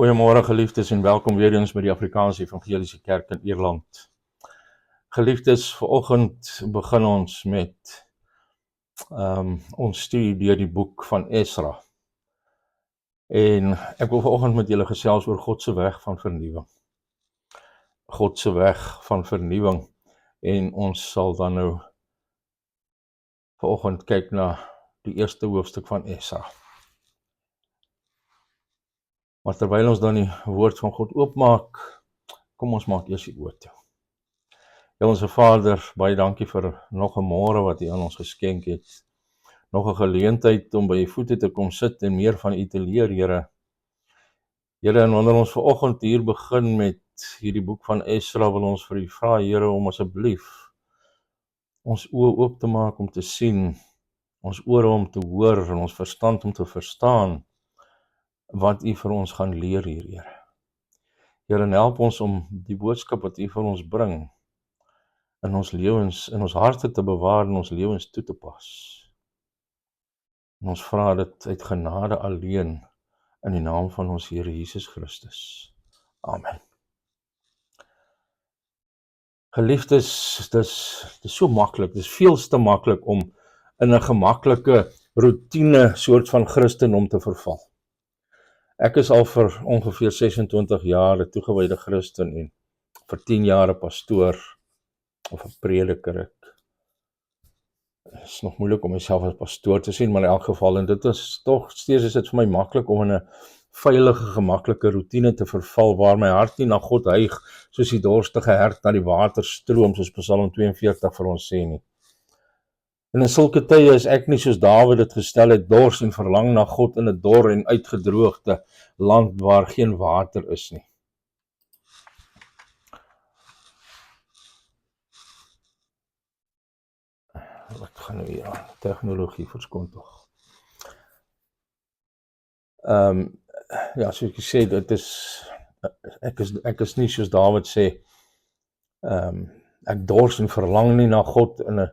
Goeiemôre geliefdes en welkom weer eens by die Afrikaanse Evangeliese Kerk in Ierland. Geliefdes, vanoggend begin ons met ons studie deur die boek van Esra. En ek wil vanoggend met julle gesels oor God se weg van vernuwing. God se weg van vernuwing. En ons sal dan nou vanoggend kyk na die eerste hoofstuk van Esra. Maar terwyl ons dan die woord van God oopmaak, kom ons maak eers die oë toe. Onse Vader, baie dankie vir nog 'n môre wat U aan ons geskenk het. Nog 'n geleentheid om by U voete te kom sit en meer van U te leer, Here. Here, en wanneer ons vanoggend hier begin met hierdie boek van Esra, wil ons vir U vra, Here, om asseblief ons oë oop te maak om te sien, ons ore om te hoor en ons verstand om te verstaan wat U vir ons gaan leer hier, Here. Here, en help ons om die boodskap wat U vir ons bring in ons lewens, in ons harte te bewaar en ons lewens toe te pas. En ons vra dit uit genade alleen in die naam van ons Here Jesus Christus. Amen. Geliefdes, dis so maklik, dis veels te maklik om in 'n gemaklike roetine soort van Christendom te verval. Ek is al vir ongeveer 26 jaar 'n toegewyde Christen en vir 10 jaar 'n pastoor of 'n prediker. Ek is nog moeilik om myself as pastoor te sien, maar in elk geval, en dit is tog steeds is dit vir my maklik om in 'n veilige, gemaklike roetine te verval waar my hart nie na God hyg soos die dorstige hert na die water stroom, soos Psalm 42 vir ons sê nie. En in sulke tye is ek nie soos Dawid dit gestel het, dors en verlang na God in 'n dor en uitgedroogde land waar geen water is nie. Wat gaan nou hier aan? Tegnologie, verskoon tog. Ja, soos ek sê, dit is ek is nie soos Dawid sê, ek dors en verlang nie na God in 'n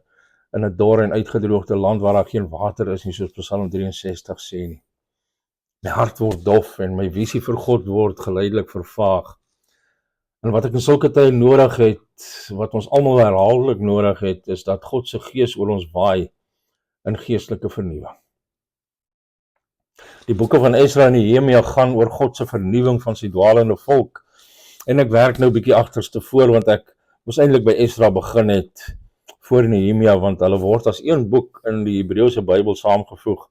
dor en uitgedroogde land waar daar geen water is nie, soos Psalm 63 sê nie. My hart word dof en my visie vir God word geleidelik vervaag. En wat ek in sulke tye nodig het, wat ons almal herhaaldelik nodig het, is dat God se gees oor ons waai in geestelike vernuwing. Die boeke van Esra en Nehemia gaan oor God se vernuwing van sy dwalende volk. En ek werk nou bietjie agterste voor, want ek moes eintlik by Esra begin het voor Nehemia, want hulle word as een boek in die Hebreëse Bybel saamgevoeg.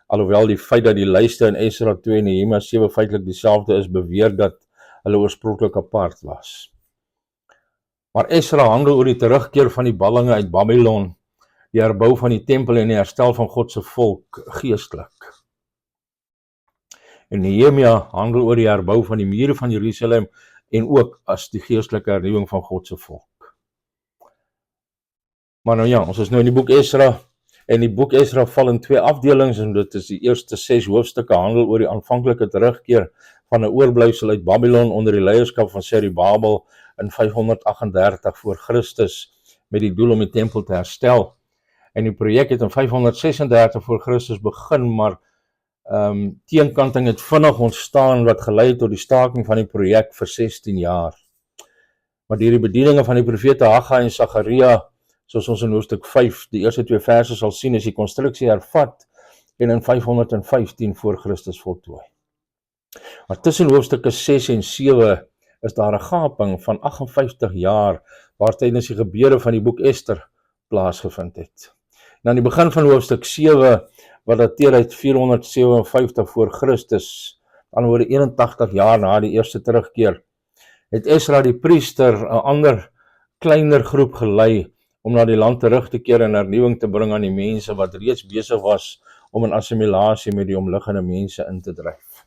Alhoewel die feit dat die lyste in Esra 2 en Nehemia 7 feitelik dieselfde is, beweer dat hulle oorspronklik apart was. Maar Esra handel oor die terugkeer van die ballinge uit Babylon, die herbou van die tempel en die herstel van God se volk geestelik. En Nehemia handel oor die herbou van die mure van Jerusalem en ook as die geestelike hernuwing van God se volk. Maar nou ja, ons is nou in die boek Esra, en die boek Esra val in 2 afdelings, en dit is die eerste 6 hoofstukke handel oor die aanvanklike terugkeer van 'n oorblyfsel uit Babylon onder die leierskap van Zerubabel in 538 voor Christus met die doel om die tempel te herstel. En die projek het in 536 voor Christus begin, maar teenkanting het vinnig ontstaan wat gelei het tot die staking van die projek vir 16 jaar. Maar deur die bedieninge van die profete Haggai en Sagaria, soos ons in hoofstuk 5, die eerste 2 verse sal sien, is die konstruksie hervat en in 515 voor Christus voltooi. Maar tussen hoofstukke 6 en 7 is daar 'n gaping van 58 jaar waar tydens die gebeure van die boek Ester plaasgevind het. En aan die begin van hoofstuk 7, wat dateer uit 457 voor Christus, aan oor 81 jaar na die eerste terugkeer, het Esra die priester 'n ander, kleiner groep gelei om na die land terug te keer en hernuwing te bring aan die mense wat reeds besig was om in assimilasie met die omliggende mense in te dryf.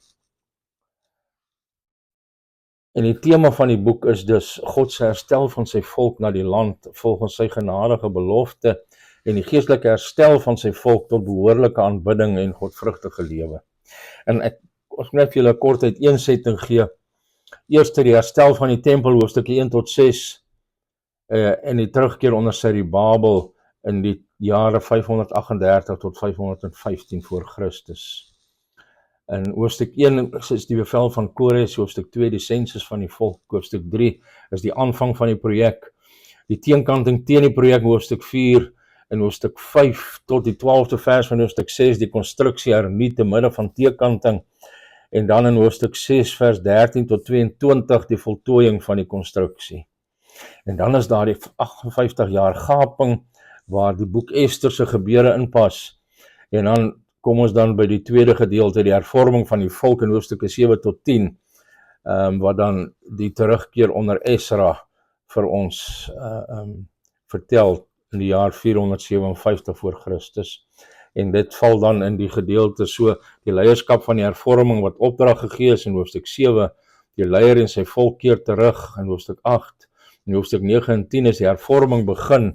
En die tema van die boek is dus God se herstel van sy volk na die land volgens sy genadige belofte en die geestelike herstel van sy volk tot behoorlike aanbidding en godvrugtige lewe. En ek net vir julle kort uit eensetting gee. Eerste die herstel van die tempel, hoofstukke 1 tot 6, en die terugkeer onder Zerubabel in die jare 538 tot 515 voor Christus. In hoofstuk 1 is die bevel van Kores, hoofstuk 2 die sensus van die volk, hoofstuk 3 is die aanvang van die projek, die teenkanting teen die projek, hoofstuk 4, en hoofstuk 5 tot die 12de vers van hoofstuk 6, die konstruksie hernie te midde van teekanting, en dan in hoofstuk 6 vers 13 tot 22 die voltooiing van die konstruksie. En dan is daar die 58 jaar gaping, waar die boek Ester se gebeure inpas, en dan kom ons dan by die tweede gedeelte, die hervorming van die volk in hoofstukke 7 tot 10, wat dan die terugkeer onder Esra vir ons vertel in die jaar 457 voor Christus. En dit val dan in die gedeelte so, die leierskap van die hervorming wat opdrag gegee is in hoofstuk 7, die leier en sy volk keer terug in hoofstuk 8, in hoofstuk 9 en 10 is die hervorming begin,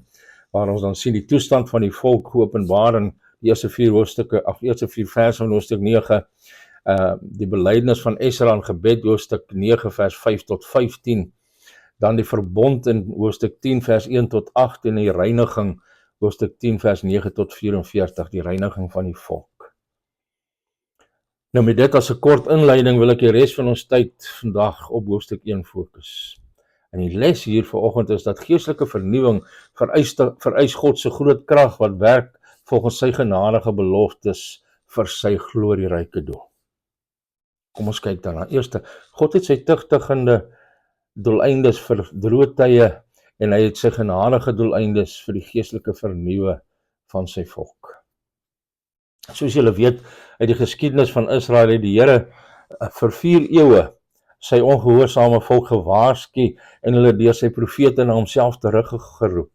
waar ons dan sien die toestand van die volk geopenbaar in die eerste 4 hoofstukke, eerste 4 vers van hoofstuk 9, die belydenis van Esra en gebed, hoofstuk 9 vers 5 tot 15, dan die verbond in hoofstuk 10 vers 1 tot 8 en die reiniging, hoofstuk 10 vers 9 tot 44, die reiniging van die volk. Nou met dit as 'n kort inleiding wil ek die res van ons tyd vandag op hoofstuk 1 fokus. En die les hier vanoggend is dat geestelike vernuwing vereis God se groot krag wat werk volgens sy genadige beloftes vir sy glorieryke doel. Kom ons kyk daarna. Eerste, God het sy tugtigende doeleindes vir droë tye en hy het sy genadige doeleindes vir die geestelike vernuwe van sy volk. Soos julle weet, uit die geskiedenis van Israel het die Here vir 4 eeue sy ongehoorsame volk gewaarsku en hulle deur sy profete na homself teruggeroep.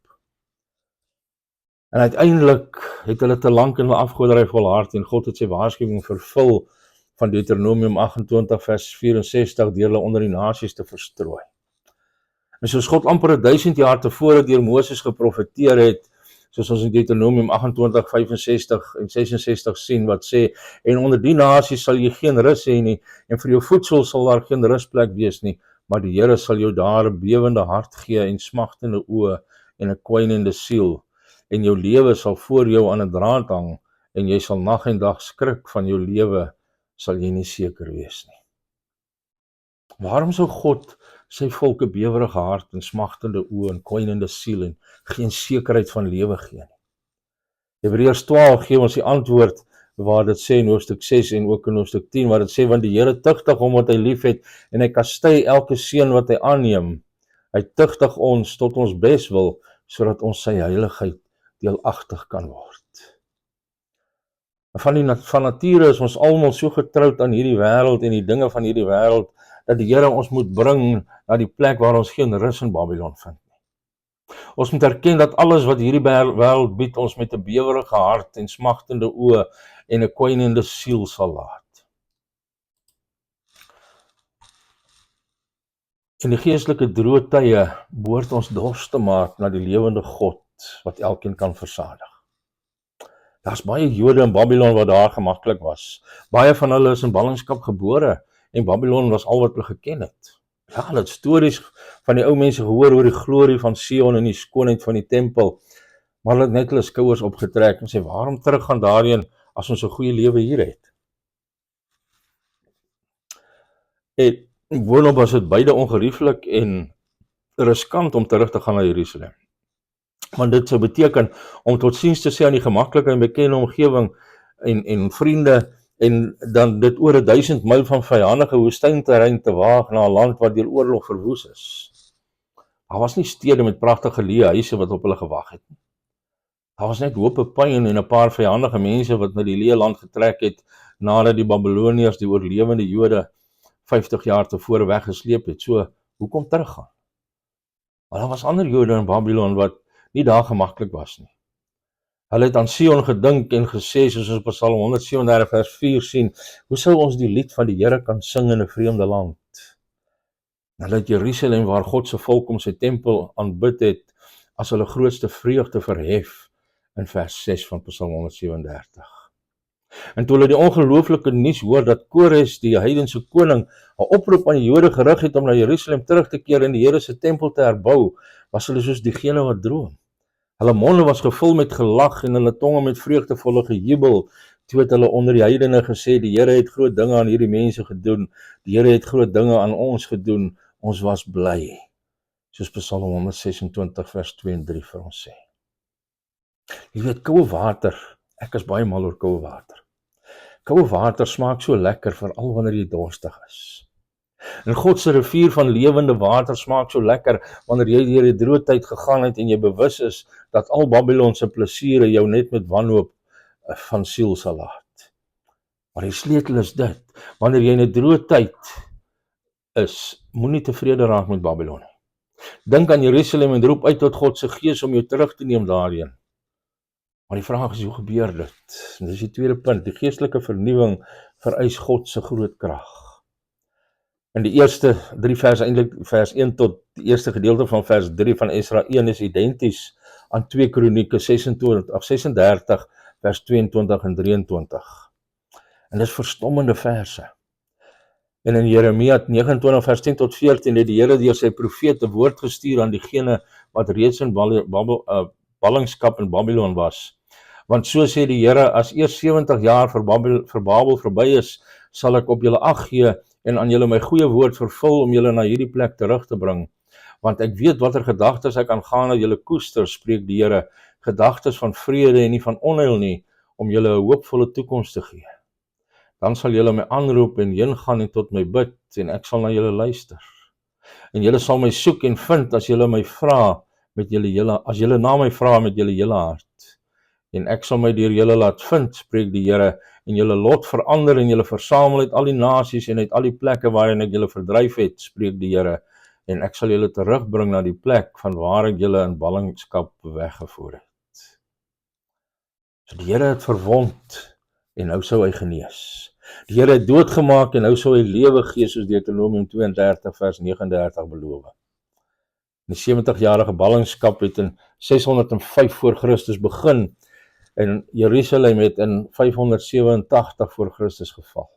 En uiteindelik het hulle te lank in hulle afgoderry volhard en God het sy waarskuwing vervul van Deuteronomium 28 vers 64 deur hulle onder die nasies te verstrooi. En soos God amper 1000 jaar tevore deur Moses geprofeteer het, soos ons in Deuteronomium 28, 65 en 66 sien wat sê, en onder die nasies sal jy geen rus hê nie, en vir jou voedsel sal daar geen rusplek wees nie, maar die Here sal jou daar 'n bewende hart gee en smagtende oë en 'n kwynende siel, en jou lewe sal voor jou aan 'n draad hang, en jy sal nag en dag skrik van jou lewe, sal jy nie seker wees nie. Waarom sou God sy volk 'n bewerige hart en smagtende oë en kwynende siel en geen sekerheid van lewe gee nie? Hebreërs 12 gee ons die antwoord waar dit sê in hoofstuk 6 en ook in hoofstuk 10, waar dit sê, want die Here tugtig hom wat hy liefhet en hy kastei elke seun wat hy aanneem. Hy tugtig ons tot ons beswil, sodat ons sy heiligheid deelagtig kan word. Van nature is ons almal so getroud aan hierdie wêreld en die dinge van hierdie wêreld, dat die Here ons moet bring na die plek waar ons geen rus in Babylon vind nie. Ons moet erken dat alles wat hierdie wêreld bied ons met 'n bewerige hart en smagtende oë en 'n kwynende siel sal laat. In die geestelike droë tye behoort ons dors te maak na die lewende God wat elkeen kan versadig. Daar's baie Jode in Babylon wat daar gemaklik was. Baie van hulle is in ballingskap gebore en Babylon was al wat hulle geken het. Ja, hulle het stories van die ou mense gehoor oor die glorie van Sion en die skoonheid van die tempel, maar hulle het net hulle skouers opgetrek en sê, waarom terug gaan daarheen as ons 'n goeie lewe hier het? En boonop was dit beide ongerieflik en riskant om terug te gaan na Jerusalem. Want dit sou beteken om tot siens te sê aan die gemaklike en bekende omgewing en vriende, en dan dit oor 1000 myl van vyandige woestynterrein te waag na 'n land wat deur oorlog verwoes is. Daar was nie stede met pragtige geleë huise wat op hulle gewag het nie. Daar was net hope pyn en 'n paar vyandige mense wat na die leë land getrek het nadat die Babiloniërs die oorlewende Jode 50 jaar tevore weggesleep het. So, hoekom teruggaan? Maar daar was ander Jode in Babylon wat nie daar gemaklik was nie. Hulle het aan Sion gedink en gesê, soos ons Psalm 137 vers 4 sien, hoe sou ons die lied van die Here kan sing in 'n vreemde land? Hulle het Jerusalem, waar God se volk om sy tempel aanbid het, as hulle grootste vreugde verhef in vers 6 van Psalm 137. En toe hulle die ongelooflike nuus hoor dat Kores, die heidense koning, 'n oproep aan die Jode gerig het om na Jerusalem terug te keer en die Here se tempel te herbou, was hulle soos diegene wat droom. Hulle monde was gevul met gelag en hulle tonge met vreugdevolle gejubel, Toe het hulle onder die heidene gesê, die Here het groot dinge aan hierdie mense gedoen, die Here het groot dinge aan ons gedoen, ons was bly. Soos Psalm 126 vers 2 en 3 vir ons sê. Jy weet, koue water, ek is baie mal oor koue water. Koue water smaak so lekker, veral wanneer jy dorstig is. En God se rivier van lewende water smaak so lekker, wanneer jy deur die droë tyd gegaan het en jy bewus is, dat al Babylon se plesiere jou net met wanhoop van siel sal laat. Maar die sleutel is dit, wanneer jy in 'n droë tyd is, moenie tevrede raak met Babylon nie. Dink aan Jerusalem en roep uit tot God se gees om jou terug te neem daarheen. Maar die vraag is, hoe gebeur dit? En dis die tweede punt, die geestelike vernuwing vereis God se groot krag. In die eerste 3 verse, eintlik vers 1 tot die eerste gedeelte van vers 3 van Esra 1 is identies aan 2 Kronieke 36 vers 22 en 23. En dis verstommende verse. En in Jeremia 29 vers 10 tot 14 het die Here deur sy profeet 'n woord gestuur aan diegene wat reeds in ballingskap in Babylon was. Want so sê die Here, as eers 70 jaar vir Babel verby is, sal ek op julle ag gee en aan julle my goeie woord vervul om julle na hierdie plek terug te bring. Want ek weet watter gedagtes ek aangaande julle koester, spreek die Here, gedagtes van vrede en nie van onheil nie, om julle 'n hoopvolle toekoms te gee. Dan sal julle my aanroep en heen gaan en tot my bid, en ek sal na julle luister. En julle sal my soek en vind as julle my vra met julle na my vra met julle hele hart. En ek sal my deur julle laat vind, spreek die Here, en julle lot verander en julle versamel uit al die nasies en uit al die plekke waarin ek julle verdryf het, spreek die Here, en ek sal julle terugbring na die plek van waar ek julle in ballingskap weggevoer het. So die Here het verwond en nou sou hy genees. Die Here het doodgemaak en nou sou hy lewe gee, soos Deuteronomium 32 vers 39 beloof. Die 70-jarige ballingskap het in 605 voor Christus begin en Jerusalem het in 587 voor Christus geval.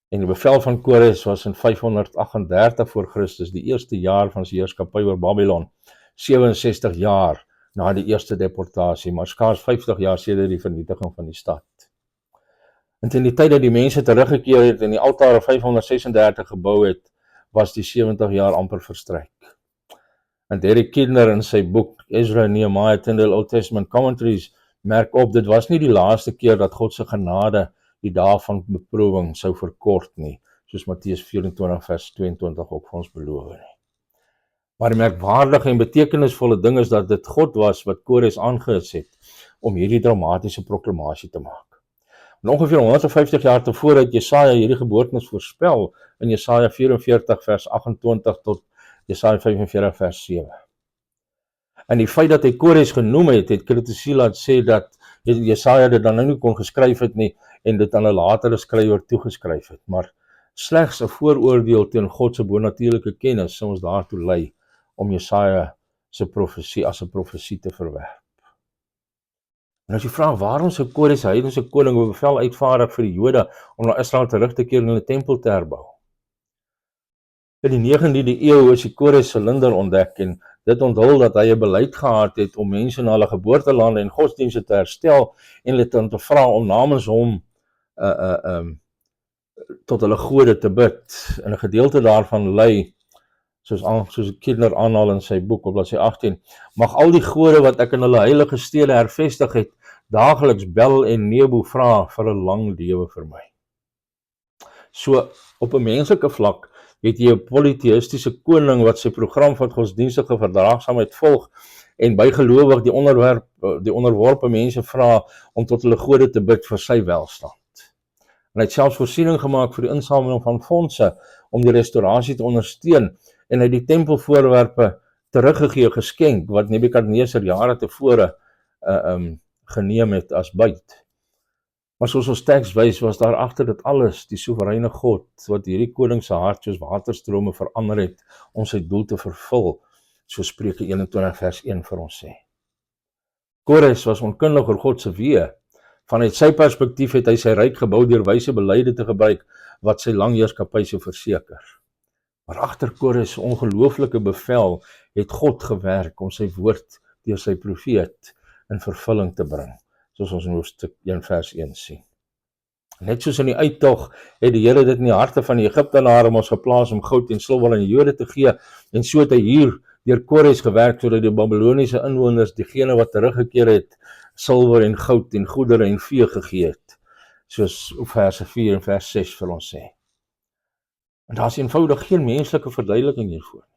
En die bevel van Kores was in 538 voor Christus, die eerste jaar van sy heerskappy oor Babylon, 67 jaar na die eerste deportasie, maar skaars 50 jaar sedert die vernietiging van die stad. En in die tyd dat die mense teruggekeer het en die altare 536 gebou het, was die 70 jaar amper verstryk. En Derek Kidner in sy boek Ezra and Nehemiah Tyndale Old Testament Commentaries merk op, dit was nie die laaste keer dat God se genade die dae van beproewing sou verkort nie, soos Matteus 24 vers 22 ook vir ons beloof nie. Maar die merkwaardige en betekenisvolle ding is dat dit God was wat Kores aangesit het om hierdie dramatiese proklamasie te maak. En ongeveer 150 jaar tevore het Jesaja hierdie gebeurtenis voorspel in Jesaja 44 vers 28 tot Jesaja 45 vers 7. En die feit dat hy Kores genoem het, het kritici laat sê dat Jesaja dit dan nou nie kon geskryf het nie en dit aan 'n latere skrywer toegeskryf het, maar slegs 'n vooroordeel teen God se bonatuurlike kennis sou ons daartoe lei om Jesaja se profesie as 'n profesie te verwerp. En as jy vra, waarom sou Kores, hy heidense koning, 'n bevel uitvaardig vir die Jode om na Israel terug te keer en hulle tempel te herbou? In die 19de eeu is die Kores silinder ontdek en dit onthul dat hy 'n beleid gehad het om mense na hulle geboortelande en godsdienste te herstel en hulle te vra om namens hom tot hulle gode te bid. En 'n gedeelte daarvan lei, soos Kidner aanhaal in sy boek op bladsy 18, mag al die gode wat ek in hulle heilige stede hervestig het, daagliks Bel en Nebo vra vir 'n lang lewe vir my. So, op 'n menslike vlak het jy 'n polytheïstiese koning wat sy program van godsdienstige verdraagsaamheid volg en bygelowig die onderworpe mense vra om tot hulle gode te bid vir sy welstand. En hy het selfs voorsiening gemaak vir die insameling van fondse om die restaurasie te ondersteun en hy het die tempelvoorwerpe teruggegee, geskenk wat Nebukadneser jare tevore geneem het as byt. Maar soos ons teks wys, was daar agter dit alles die soewereine God wat hierdie koning se hart soos waterstrome verander het om sy doel te vervul, so Spreuke 21 vers 1 vir ons sê. Kores was onkundig oor God se weë. Vanuit sy perspektief het hy sy ryk gebou deur wyse beleide te gebruik wat sy lang heerskappy sou verseker. Maar agter Kores se ongelooflike bevel het God gewerk om sy woord deur sy profeet in vervulling te bring. soos ons in hoofstuk 1 vers 1 sien. Net soos in die uittog het die Here dit in die harte van die Egiptenare ons geplaas om goud en silwer aan die Jode te gee, en so het hy hier deur Kores gewerk sodat die Babyloniese inwoners, diegene wat teruggekeer het, silwer en goud en goedere en vee gegee het, soos verse 4 en vers 6 vir ons sê. En daar is eenvoudig geen menslike verduideliking hiervoor.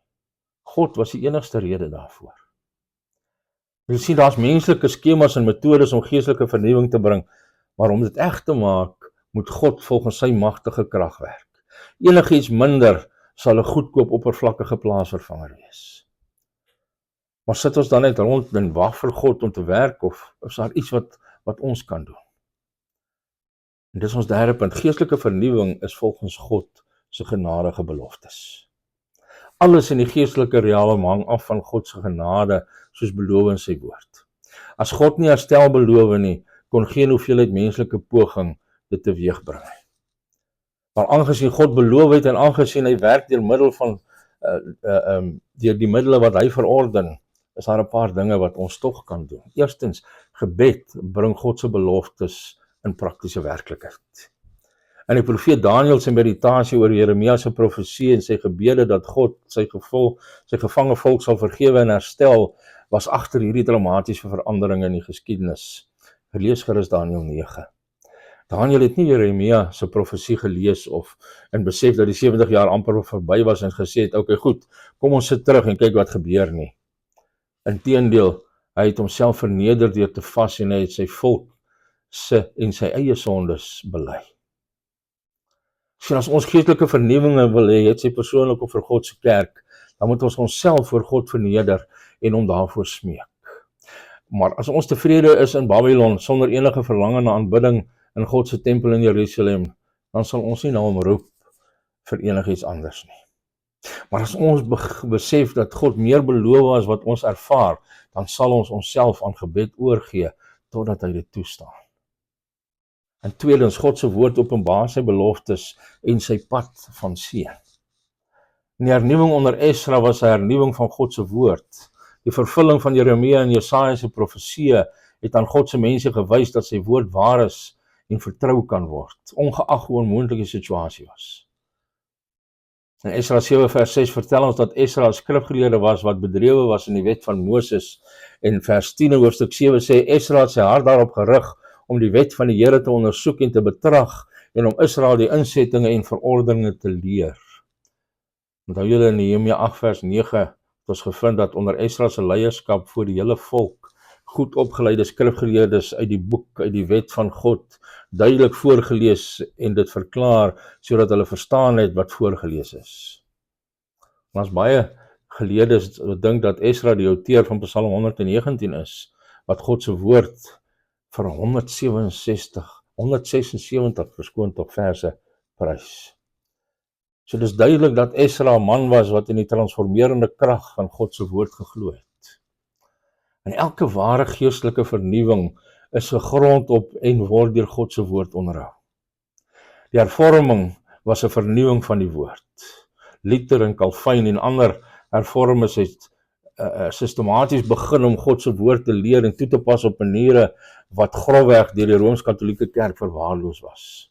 God was die enigste rede daarvoor. Jy sien, daar is menslike skemas en metodes om geestelike vernuwing te bring, maar om dit reg te maak, moet God volgens sy magtige krag werk. Enigiets minder sal 'n goedkoop oppervlakkige plaasvervanger wees. Maar sit ons dan net rond en wag vir God om te werk, of is daar iets wat ons kan doen? En dis ons derde punt. Geestelike vernuwing is volgens God se genadige beloftes. Alles in die geestelike realm hang af van God se genade, soos beloof in sy woord. As God nie herstel beloof nie, kon geen hoeveelheid menslike poging dit teweegbring. Maar aangesien God beloof het en aangesien hy werk deur middel van deur die middele wat hy verorden, is daar 'n paar dinge wat ons tog kan doen. Eerstens, gebed bring God se beloftes in praktiese werklikheid. In die profeet Daniël se meditasie oor Jeremia se profesie en sy gebede dat God sy gevange volk sal vergewe en herstel, was agter hierdie dramatiese veranderinge in die geskiedenis. Gelees gerus Daniël 9. Daniël het nie Jeremia se profesie gelees en besef dat die 70 jaar amper verby was en gesê het, okay, goed, kom ons sit terug en kyk wat gebeur nie. Inteendeel, hy het homself verneder deur te vas en hy het sy volk en sy eie sondes bely. So as ons geestelike vernuwinge wil hê, het sy persoonlik of vir God se kerk, dan moet ons onsself voor God verneder en hom daarvoor smeek. Maar as ons tevrede is in Babylon sonder enige verlange na aanbidding in God se tempel in Jerusalem, dan sal ons nie na hom roep vir enigiets anders nie. Maar as ons besef dat God meer beloof as wat ons ervaar, dan sal ons onsself aan gebed oorgee totdat hy dit toestaan. En tweedens, God se woord openbaar sy beloftes en sy pad van seën. In die hernuwing onder Esra was 'n hernuwing van God se woord. Die vervulling van Jeremia en Jesaja se profeseë het aan God se mense gewys dat sy woord waar is en vertrou kan word, ongeag hoe onmoontlik die situasie was. In Esra 7 vers 6 vertel ons dat Esra 'n skrifgeleerde was wat bedrewe was in die wet van Moses, en vers 10 in hoofstuk 7 sê Esra het sy hart daarop gerig om die wet van die Here te ondersoek en te betrag en om Israel die insettinge en verordeninge te leer. Onthou julle in Nehemia 8 vers 9 het ons gevind dat onder Esra se leierskap voor die hele volk goed opgeleide skrifgeleerdes uit die boek, uit die wet van God, duidelik voorgelees en dit verklaar, sodat hulle verstaan het wat voorgelees is. Ons baie geleerdes dink dat Esra die outeur van Psalm 119 is, wat God se woord vir 176 verse prys. So dis duidelik dat Esra 'n man was wat in die transformerende krag van God se woord geglo het. En elke ware geestelike vernuwing is gegrond op en word deur God se woord onderhou. Die hervorming was 'n vernuwing van die woord. Luther en Calvin en ander hervormers het sistematies begin om God se woord te leer en toe te pas op maniere wat grofweg deur die Rooms-Katolieke Kerk verwaarloos was.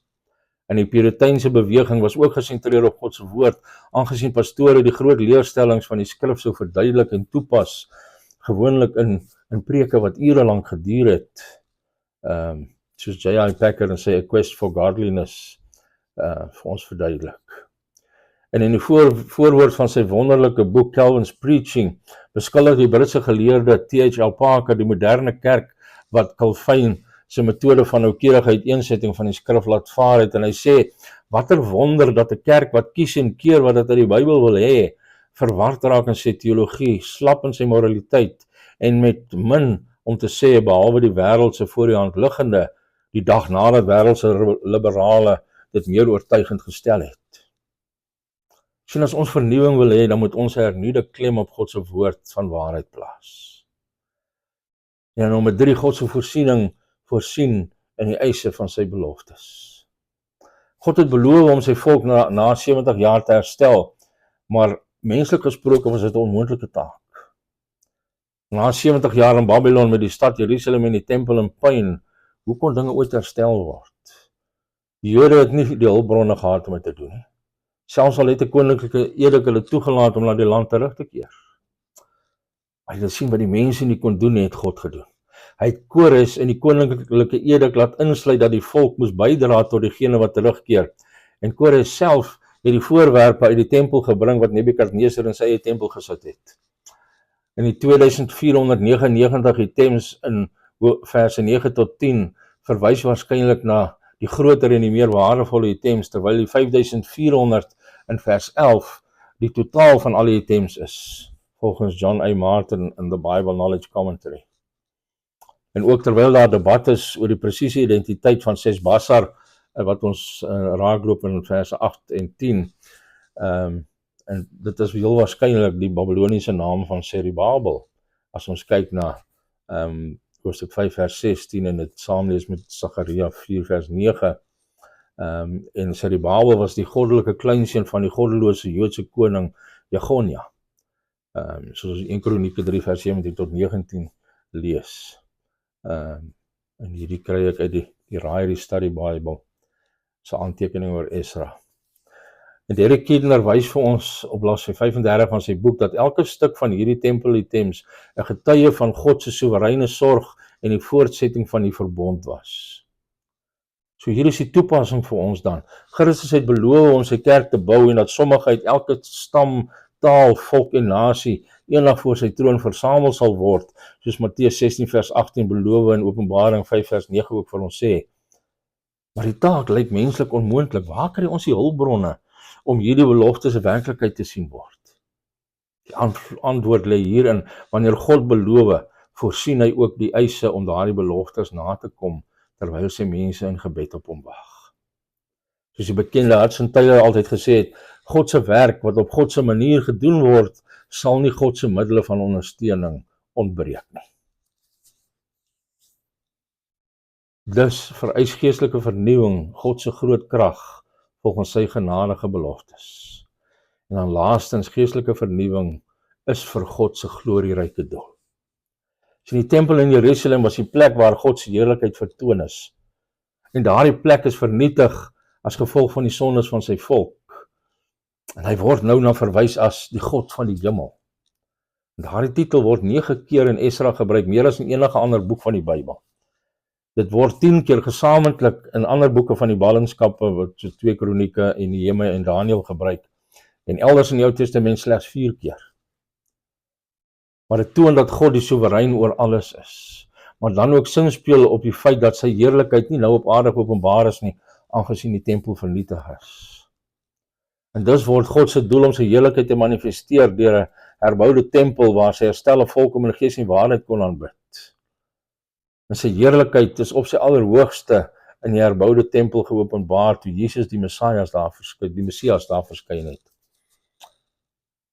En die Puriteinse beweging was ook gesentreer op God se woord, aangesien pastore die groot leerstellings van die skrif sou verduidelik en toepas, gewoonlik in preke wat ure lank geduur het, soos J.I. Packer in sy A Quest for Godliness vir ons verduidelik. En in die voorwoord van sy wonderlike boek Calvin's Preaching beskuldig die Britse geleerde T.H.L. Parker die moderne kerk wat Calvin sy metode van noukeurige uiteensetting van die skrif laat vaar het, en hy sê, watter wonder dat 'n kerk wat kies en keer wat dit uit die Bybel wil hê, verward raak in sy teologie, slap in sy moraliteit, en met min om te sê, behalwe die wêreldse voor die hand liggende, die dag nadat wêreldse liberale dit meer oortuigend gestel het. Sien, as ons vernuwing wil hê, dan moet ons 'n hernuide klem op God se woord van waarheid plaas. En nommer 3, God se voorsien in die eise van sy beloftes. God het beloof om sy volk na 70 jaar te herstel, maar menslik gesproke was dit 'n onmoontlike taak. Na 70 jaar in Babylon met die stad Jerusalem en die tempel in puin, Hoe kon dinge ooit herstel word? Die Jode het nie die hulpbronne gehad om dit te doen nie. Selfs al het 'n koninklike edik hulle toegelaat om na die land terug te keer. Maar jy sien wat die mense nie kon doen, het God gedoen. Hy het Kores in die koninklike edik laat insluit dat die volk moes bydra tot diegene wat terugkeer. En Kores self het die voorwerpe uit die tempel gebring wat Nebukadneser in sy eie tempel gesit het. In die 2499 items in verse 9 tot 10 verwys waarskynlik na die groter en die meer waardevolle items, terwyl die 5400 in vers 11 die totaal van al die items is, volgens John A. Martin in the Bible Knowledge Commentary. En ook terwyl daar debat is oor die presiese identiteit van Sesbassar, wat ons raakloop in verse 8 en 10, en dit is heel waarskynlik die Babyloniese naam van Zerubabel, as ons kyk na hoofstuk 5 vers 16 en dit saamlees met Sagaria 4 vers 9, en Zerubabel was die goddelike kleinseun van die goddelose Joodse koning Jegonia, soos 1 Kronieke 3 vers 17 tot 19 lees. En hierdie kry ek uit die Ryrie Study Bible se aantekening oor Esra. En Derek Kidner wys vir ons op bladsy 35 van sy boek dat elke stuk van hierdie tempelitems 'n getuie van God se soewereine sorg en die voortsetting van die verbond was. So hier is die toepassing vir ons dan. Christus het beloof om sy kerk te bou en dat sommige uit elke stam, taal, volk en nasie eendag voor sy troon versamel sal word, soos Matteus 16 vers 18 beloof en Openbaring 5 vers 9 ook vir ons sê. Maar die taak lyk menslik onmoontlik. Waar kry ons die hulpbronne om hierdie beloftes 'n werklikheid te sien word? Die antwoord lê hierin, wanneer God beloof, voorsien hy ook die eise om daardie beloftes na te kom, terwyl sy mense in gebed op hom wag. Soos die bekende Hudson Taylor altyd gesê het, God se werk wat op God se manier gedoen word, sal nie God se middele van ondersteuning ontbreek nie. Dus vereis geestelike vernuwing God se groot krag volgens sy genadige beloftes. En dan laastens, geestelike vernuwing is vir God se glorieryke doel. So die tempel in Jerusalem was die plek waar God se heerlikheid vertoon is. En daardie plek is vernietig as gevolg van die sondes van sy volk. En hy word nou na verwys as die God van die hemel. En daardie titel word 9 keer in Esra gebruik, meer as in enige ander boek van die Bybel. Dit word 10 keer gesamentlik in ander boeke van die ballingskappe, wat so 2 Kronieke en Nehemia en Daniël gebruik, en elders in die Ou Testament slegs 4 keer. Maar dit toon dat God die soewerein oor alles is, maar dan ook sin speel op die feit dat sy heerlikheid nie nou op aarde openbaar is nie, aangesien die tempel vernietig is. En dus word God se doel om sy heerlikheid te manifesteer deur 'n herboude tempel waar sy herstelde volk om in gees en waarheid kon aanbid. En sy heerlikheid is op sy allerhoogste in die herboude tempel geopenbaar toe Jesus die Messias daar verskyn het.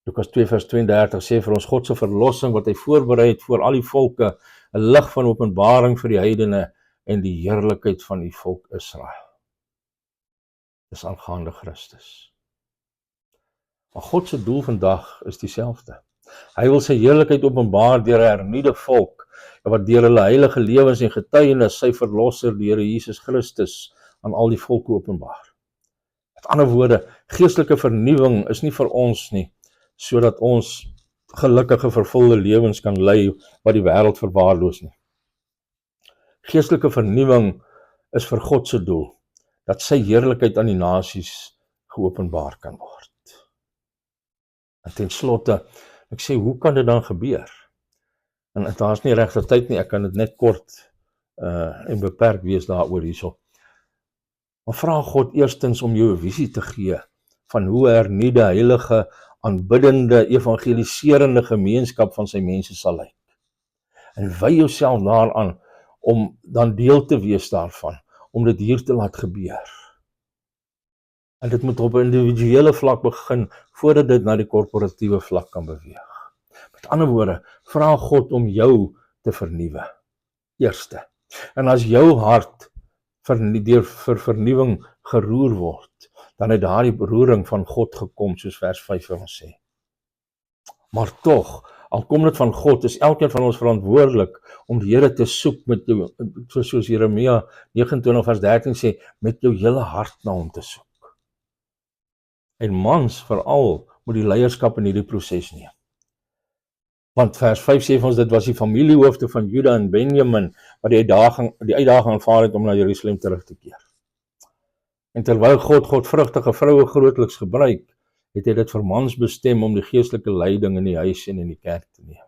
Lukas 2 vers 32 sê vir ons God se verlossing wat hy voorberei het voor al die volke, 'n lig van openbaring vir die heidene en die heerlikheid van die volk Israel. Dis aangaande Christus. Maar God se doel vandag is dieselfde. Hy wil sy heerlikheid openbaar deur 'n hernuide volk, wat deur hulle heilige lewens en getuienis sy verlosser, die Here Jesus Christus, aan al die volke openbaar. Met ander woorde, geestelike vernuwing is nie vir ons nie, sodat ons gelukkige vervulde lewens kan lei wat die wêreld verwaarloos nie. Geestelike vernuwing is vir God se doel, dat sy heerlikheid aan die nasies geopenbaar kan word. En ten slotte, ek sê, hoe kan dit dan gebeur? En daar is nie regte tyd nie, ek kan dit net kort en beperk wees daaroor hierso. Maar vra God eerstens om jou 'n visie te gee van hoe 'n hernuide, heilige, aanbiddende, evangeliserende gemeenskap van sy mense sal lyk. En wy jouself daaraan om dan deel te wees daarvan, om dit hier te laat gebeur. En dit moet op 'n individuele vlak begin, voordat dit na die korporatiewe vlak kan beweeg. Met ander woorde, vra God om jou te vernuwe. Eerste. En as jou hart deur vernuwing geroer word, dan het daardie beroering van God gekom, soos vers 5 vir ons sê. Maar tog, Al kom dit van God, is elkeen van ons verantwoordelik om die Here te soek met jou, soos Jeremia 29 vers 13 sê, met jou hele hart na hom te soek. En mans veral moet die leierskap in hierdie proses neem. Want vers 5 sê vir ons, dit was die familiehoofde van Juda en Benjamin, wat die uitdaging aanvaar het om na Jerusalem terug te keer. En terwyl God godvrugtige vroue grootliks gebruik, het hy dit vir mans bestem om die geestelike leiding in die huis en in die kerk te neem.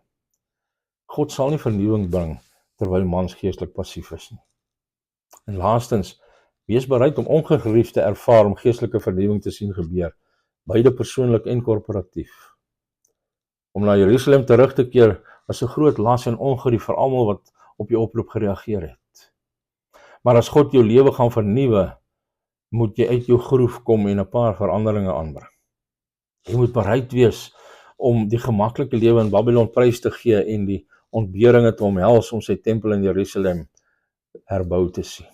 God sal nie vernuwing bring, terwyl mans geestelik passief is nie. En laastens, wees bereid om ongegrief te ervaar om geestelike vernuwing te sien gebeur, beide persoonlik en korporatief. Om na Jerusalem terug te keer was 'n groot las en ongerief vir almal wat op die oproep gereageer het. Maar as God jou lewe gaan vernuwe, moet jy uit jou groef kom en 'n paar veranderinge aanbring. Jy moet bereid wees om die gemaklike lewe in Babylon prys te gee en die ontberinge te omhels om sy tempel in Jerusalem herbou te sien.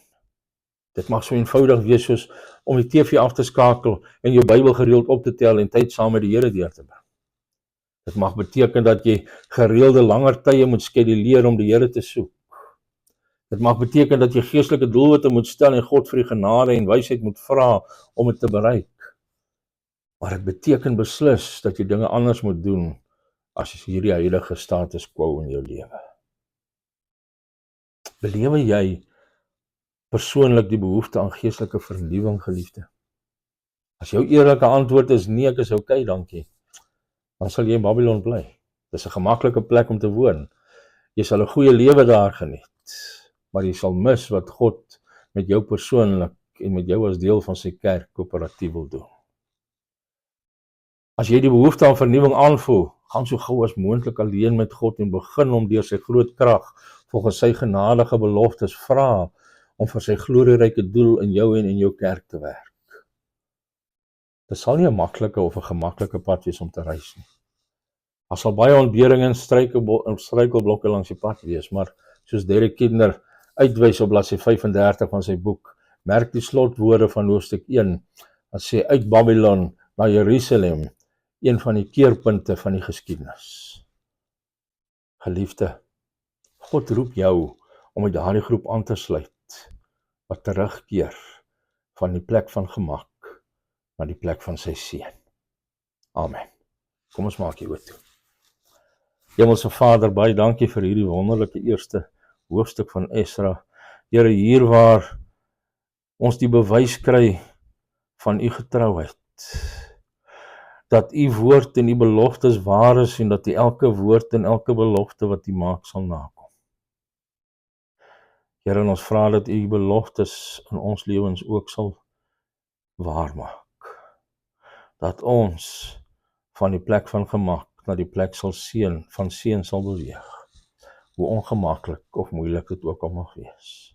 Dit mag so eenvoudig wees soos om die TV af te skakel en jou Bybel gereeld op te tel en tyd saam met die Here deur te bring. Dit mag beteken dat jy gereelde langer tye moet skeduleer om die Here te soek. Dit mag beteken dat jy geestelike doelwitte moet stel en God vir die genade en wysheid moet vra om dit te bereik. Maar dit beteken beslis dat jy dinge anders moet doen as hierdie huidige status quo in jou lewe. Belewe jy persoonlik die behoefte aan geestelike vernuwing, geliefde? As jou eerlike antwoord is nee, ek is okay, dankie, dan sal jy in Babylon bly. Dis 'n gemaklike plek om te woon. Jy sal 'n goeie lewe daar geniet, maar jy sal mis wat God met jou persoonlik en met jou as deel van sy kerk koöperatief wil doen. As jy die behoefte aan vernuwing aanvoel, gaan so gou as moontlik alleen met God en begin om deur sy groot krag volgens sy genadige beloftes vra om vir sy glorieryke doel in jou en in jou kerk te werk. Dit sal nie 'n maklike of 'n gemaklike pad wees om te reis nie. Daar sal baie ontberinge en struikelblokke langs die pad wees, maar soos Derek Kidner uitwys op bladsy 35 van sy boek, merk die slotwoorde van hoofstuk 1, wat sê uit Babylon na Jerusalem, een van die keerpunte van die geskiedenis. Geliefde, God roep jou om uit daardie groep aan te sluit, wat terugkeer van die plek van gemak na die plek van sy seun. Amen. Kom ons maak hier oop toe. Hemelse Vader, baie dankie vir hierdie wonderlike eerste hoofstuk van Esra. Here, hier waar ons die bewys kry van u getrouheid, dat u woord en u beloftes waar is en dat u elke woord en elke belofte wat u maak sal nakom. Here, ons vra dat u beloftes in ons lewens ook sal waarmaak. Dat ons van die plek van gemak na die plek van seën sal beweeg, hoe ongemaklik of moeilik dit ook al mag wees.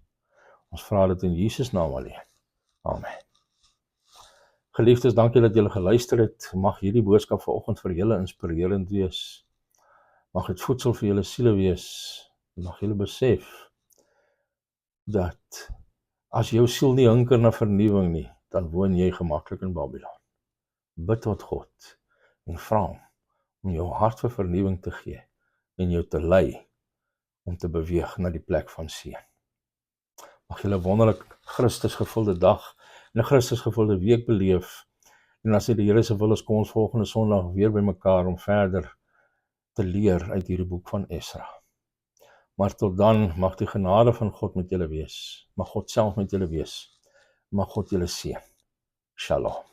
Ons vra dit in Jesus naam alleen. Amen. Geliefdes, dankie dat julle geluister het. Mag hierdie boodskap vanoggend vir julle inspirerend wees. Mag dit voedsel vir julle siele wees. Mag julle besef dat as jou siel nie hinker na vernuwing nie, dan woon jy gemaklik in Babylon. Bid tot God en vra hom om jou hart vir vernuwing te gee en jou te lei om te beweeg na die plek van seën. Mag julle wonderlik Christus gevulde dag en 'n Christus gevulde week beleef. En as dit die Here se wil is, kom ons volgende Sondag weer by mekaar om verder te leer uit hierdie boek van Esra. Maar tot dan, mag die genade van God met julle wees. Mag God self met julle wees. Mag God julle seën. Shalom.